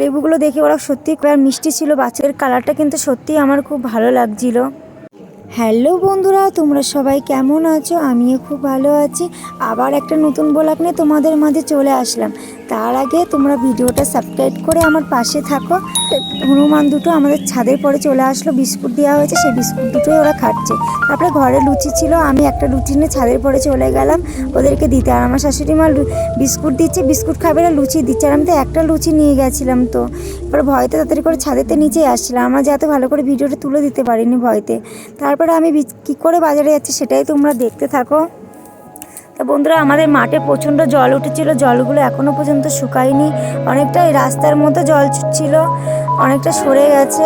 লেবুগুলো দেখে ওরা সত্যি মিষ্টি ছিল, বাচ্চাদের কালারটা কিন্তু সত্যি আমার খুব ভালো লাগছিল। হ্যালো বন্ধুরা, তোমরা সবাই কেমন আছো? আমিও খুব ভালো আছি। আবার একটা নতুন ব্লগ নিয়ে তোমাদের মাঝে চলে আসলাম। তার আগে তোমরা ভিডিওটা সাবস্ক্রাইব করে আমার পাশে থাকো। হনুমান দুটো আমাদের ছাদের পরে চলে আসলো, বিস্কুট দেওয়া হয়েছে, সেই বিস্কুট দুটোই ওরা খাচ্ছে। তারপরে ঘরে লুচি ছিল, আমি একটা লুচি নিয়ে ছাদের পরে চলে গেলাম ওদেরকে দিতে। আর আমার শাশুড়ি মা বিস্কুট দিচ্ছে, বিস্কুট খাবে না লুচি দিচ্ছে। আর আমি তো একটা লুচি নিয়ে গেছিলাম, তো এবার ভয়তে তাড়াতাড়ি করে ছাদেতে নিচেই আসছিলাম। আমার যাতে ভালো করে ভিডিওটা তুলে দিতে পারিনি ভয়তে। তারপরে আমি কী করে বাজারে যাচ্ছি সেটাই তোমরা দেখতে থাকো। তা বন্ধুরা, আমাদের মাঠে প্রচণ্ড জল উঠেছিল, জলগুলো এখনও পর্যন্ত শুকায়নি। অনেকটা এই রাস্তার মতো জল ছিল, অনেকটা সরে গেছে।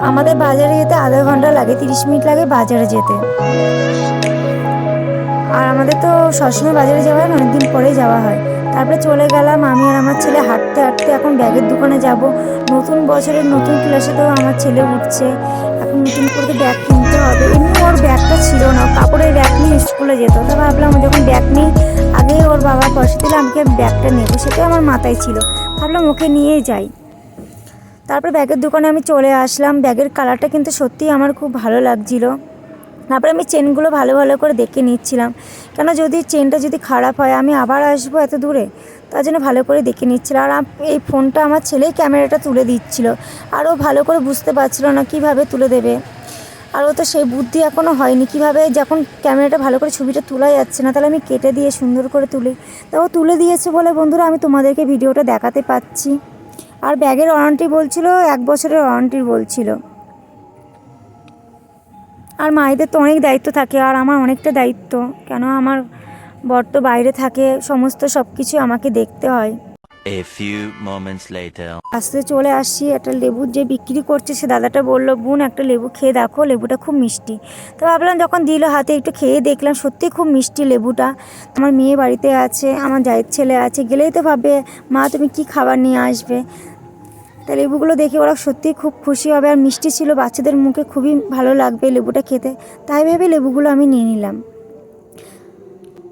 আমাদের বাজারে যেতে আধা ঘন্টা লাগে, 30 মিনিট লাগে বাজারে যেতে। আর আমাদের তো সবসময় বাজারে যাওয়া হয় না, অনেকদিন পরেই যাওয়া হয়। তারপরে চলে গেলাম আমি আর আমার ছেলে হাঁটতে হাঁটতে। এখন ব্যাগের দোকানে যাব, নতুন বছরের নতুন ক্লাসেতেও আমার ছেলে উঠছে। এখন নতুন করে ব্যাগ কিনতে হবে। এমনি ওর ব্যাগটা ছিল না, কাপড়ের ব্যাগ নিয়ে স্কুলে যেত। তো ভাবলাম যখন ব্যাগ নিই, আগে ওর বাবা পয়সা দিলে আমাকে ব্যাগটা নেবো, সেটাই আমার মাথায় ছিল। ভাবলাম ওকে নিয়েই যাই। তারপরে ব্যাগের দোকানে আমি চলে আসলাম। ব্যাগের কালারটা কিন্তু সত্যিই আমার খুব ভালো লাগছিল। তারপরে আমি চেনগুলো ভালো ভালো করে দেখে নিচ্ছিলাম, কেন যদি চেনটা যদি খারাপ হয় আমি আবার আসবো এত দূরে, তার জন্য ভালো করে দেখে নিচ্ছিলাম। আর এই ফোনটা আমার ছেলেই ক্যামেরাটা তুলে দিচ্ছিল, আর ও ভালো করে বুঝতে পারছিল না কীভাবে তুলে দেবে। আর ও তো সেই বুদ্ধি এখনও হয়নি, কীভাবে যখন ক্যামেরাটা ভালো করে ছবিটা তোলা যাচ্ছে না, তাহলে আমি কেটে দিয়ে সুন্দর করে তুলি। তা ও তুলে দিয়েছে বলে বন্ধুরা আমি তোমাদেরকে ভিডিওটা দেখাতে পাচ্ছি। আর ব্যাগের ওয়ারেন্টি বলছিল 1 বছরের ওয়ারেন্টি বলছিল। আর মায়েদের তো অনেক দায়িত্ব থাকে, আর আমার অনেকটা দায়িত্ব, কেন আমার বর তো বাইরে থাকে, সমস্ত সব কিছু আমাকে দেখতে হয়। আসতে চলে আসছি, একটা লেবু যে বিক্রি করছে সে দাদাটা বললো, বোন একটা লেবু খেয়ে দেখো, লেবুটা খুব মিষ্টি। তো ভাবলাম যখন দিল হাতে একটু খেয়ে দেখলাম, সত্যি খুব মিষ্টি লেবুটা। আমার মেয়ে বাড়িতে আছে, আমার জায়ের ছেলে আছে, গেলেই তো ভাববে মা তুমি কি খাবার নিয়ে আসবে। তা লেবুগুলো দেখে ওরা সত্যিই খুব খুশি হবে, আর মিষ্টি ছিল, বাচ্চাদের মুখে খুবই ভালো লাগবে লেবুটা খেতে। তাই ভেবে লেবুগুলো আমি নিয়ে নিলাম।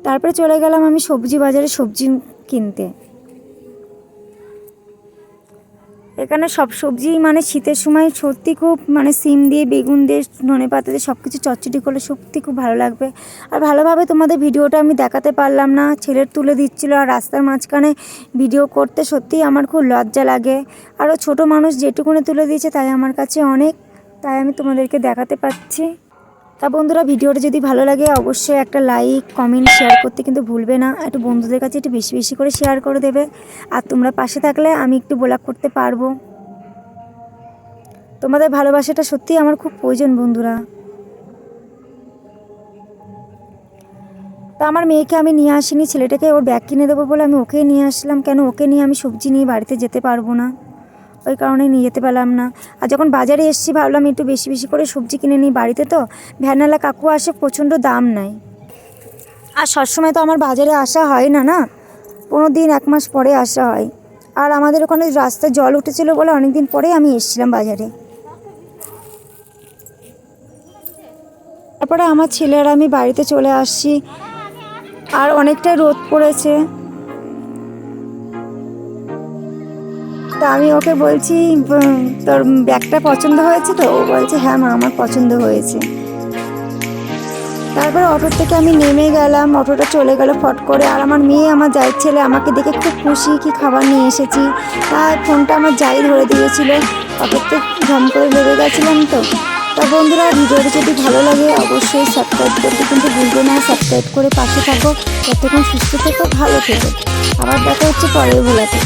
তারপরে চলে গেলাম আমি সবজি বাজারে সবজি কিনতে। এখানে সব সবজি মানে শীতের সময় সত্যি খুব সিম দিয়ে, বেগুন দিয়ে, ধনেপাতা দিয়ে সব কিছু চচ্চড়ি করলে সত্যি খুব ভালো লাগবে। আর ভালোভাবে তোমাদের ভিডিওটা আমি দেখাতে পারলাম না, ছেলের তুলে দিচ্ছিলো। আর রাস্তার মাঝখানে ভিডিও করতে সত্যিই আমার খুব লজ্জা লাগে। আরও ছোট মানুষ যেটুকুনি তুলে দিয়েছে তাই আমার কাছে অনেক, তাই আমি তোমাদেরকে দেখাতে পাচ্ছি। তা বন্ধুরা, ভিডিওটা যদি ভালো লাগে অবশ্যই একটা লাইক, কমেন্ট, শেয়ার করতে কিন্তু ভুলবে না। একটু বন্ধুদের কাছে একটু বেশি বেশি করে শেয়ার করে দেবে। আর তোমরা পাশে থাকলে আমি একটু ব্লগ করতে পারবো। তোমাদের ভালোবাসাটা সত্যিই আমার খুব প্রয়োজন বন্ধুরা। তা আমার মেয়েকে আমি নিয়ে আসিনি, ছেলেটাকে ওর ব্যাগ কিনে দেবো বলে আমি ওকেই নিয়ে আসলাম। কেন ওকে নিয়ে আমি সবজি নিয়ে বাড়িতে যেতে পারবো না, ওই কারণে নিয়ে যেতে পারলাম না। আর যখন বাজারে এসেছি ভাবলাম একটু বেশি বেশি করে সবজি কিনে নিই। বাড়িতে তো ভ্যানওয়ালা কাকু আসে, প্রচণ্ড দাম নেয়। আর সবসময় তো আমার বাজারে আসা হয় না, 15 দিন 1 মাস পরে আসা হয়। আর আমাদের ওখানে রাস্তায় জল উঠেছিল বলে অনেক দিন পরেই আমি এসেছিলাম বাজারে। তারপরে আমার ছেলের আমি বাড়িতে চলে আসছি, আর অনেকটাই রোদ পড়েছে। তা আমি ওকে বলছি তোর ব্যাগটা পছন্দ হয়েছে তো? ও বলছে হ্যাঁ মা আমার পছন্দ হয়েছে। তারপরে অটোর থেকে আমি নেমে গেলাম, অটোটা চলে গেল ফট করে। আর আমার মেয়ে, আমার জায়ের ছেলে আমাকে দেখে খুব খুশি, কি খাবার নিয়ে এসেছি। তাই ফোনটা আমার জাই ধরে দিয়েছিল, অটোতে ঝম করে লেগে গেছিলাম তো। তা বন্ধুরা, ভিডিওটি যদি ভালো লাগে অবশ্যই সাবস্ক্রাইব করতে কিন্তু ভুলবে না। সাবস্ক্রাইব করে পাশে থাকো, ততক্ষণ সুস্থ থেকো, ভালো থেকো। আবার দেখা হচ্ছে পরের ভোলাতে।